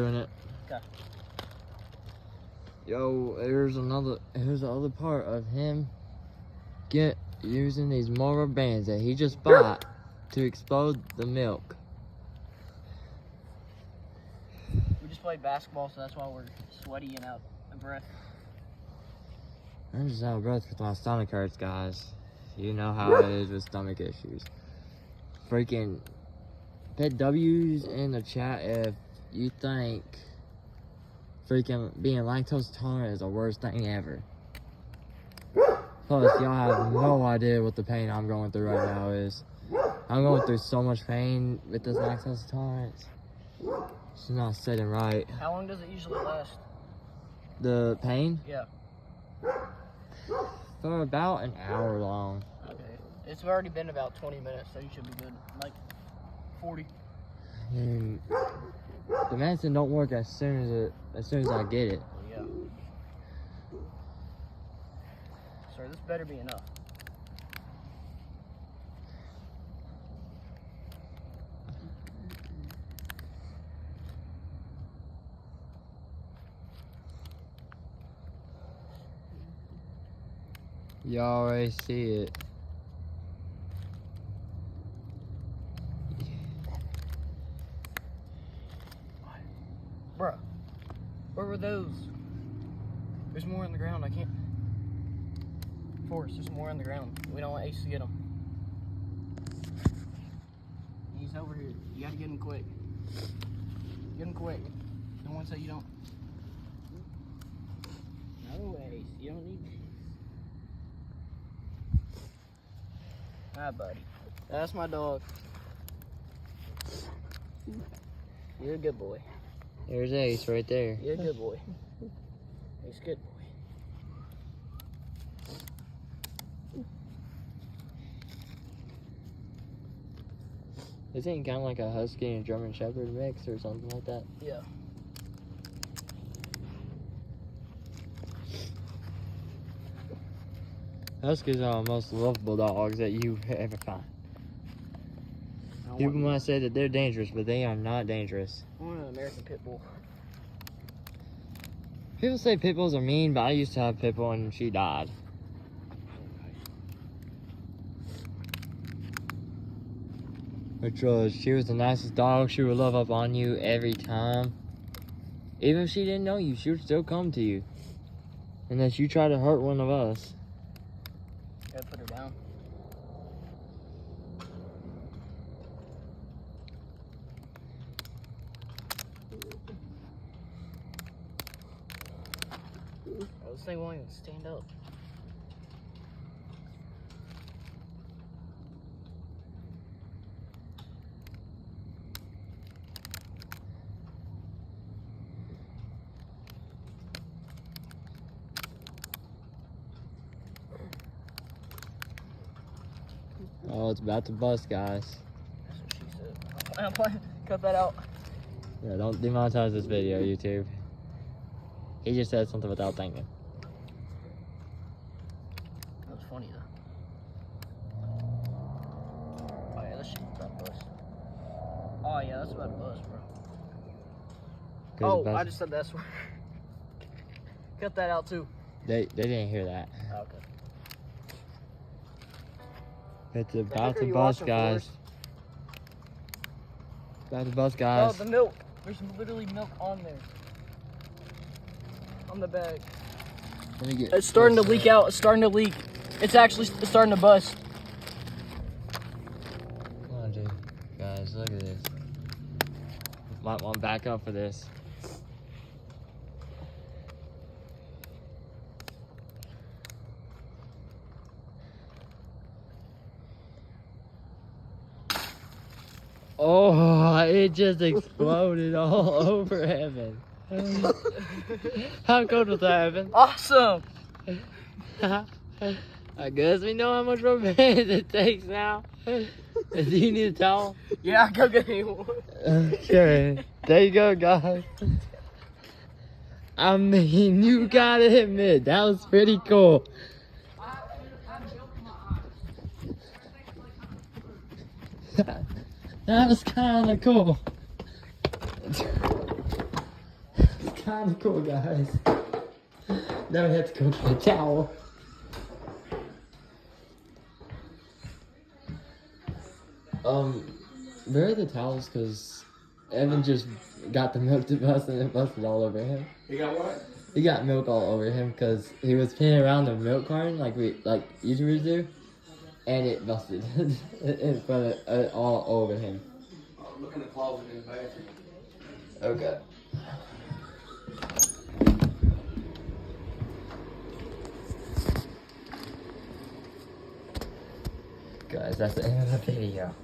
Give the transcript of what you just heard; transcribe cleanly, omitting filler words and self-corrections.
Doing it. Okay. Yo, here's the other part of him using these rubber bands that he just bought to explode the milk. We just played basketball, so that's why we're sweaty and out of breath. I'm just out of breath with my stomach hurts, guys. You know how it is with stomach issues. Freaking put W's in the chat if you think freaking being lactose intolerant is the worst thing ever. Plus, y'all have no idea what the pain I'm going through right now is. I'm going through so much pain with this lactose intolerance. It's not sitting right. How long does it usually last? The pain? Yeah. For about an hour long. Okay. It's already been about 20 minutes, so you should be good. Like 40. And the medicine don't work as soon as I get it. Yeah. Sir, this better be enough. You already see it. Bruh, where were those? There's more on the ground. I can't. Forrest, there's more on the ground. We don't want Ace to get them. He's over here. You gotta get him quick. Get him quick. Don't want to say you don't. No, Ace. You don't need these. Hi, buddy. That's my dog. You're a good boy. There's Ace right there. You're a good boy. He's a good boy. Isn't he kind of like a Husky and German Shepherd mix or something like that? Yeah. Huskies are the most lovable dogs that you ever find. People might say that they're dangerous, but they are not dangerous. I want an American Pit Bull. People say pit bulls are mean, but I used to have a pit bull and she died. She was the nicest dog. She would love up on you every time. Even if she didn't know you, she would still come to you. Unless you try to hurt one of us. Gotta put her down. Oh, this thing won't even stand up. Oh, it's about to bust, guys. That's what she said. I'm playing. Cut that out. Yeah, don't demonetize this video, YouTube. He just said something without thinking. That was funny though. Oh yeah, this shit's about to bust. Oh yeah, that's about to bust, bro. Oh, I just said that's where. Cut that out too. They didn't hear that. Okay. It's about to bust, guys. About to bust, guys. Oh, the milk. There's literally milk on there. On the bag. It's starting to leak out. It's starting to leak. It's actually starting to bust. Come on, dude. Guys, look at this. Might want to back up for this. Oh, it just exploded all over Evan. How good was that, Evan? Awesome. I guess we know how much rubber band it takes now. Do you need a towel? Yeah, I'll go get me one. Okay, there you go, guys. I mean, you gotta admit, that was pretty cool. That was kind of cool. kind of cool, guys. Now we have to go get a towel. Where are the towels? Cause Evan just got the milk to bust and it busted all over him. You got what? He got milk all over him because he was pinning around the milk carton like YouTubers do, and it busted in front of all over him. Look in the closet in the bathroom. Okay. Guys, that's the end of the video.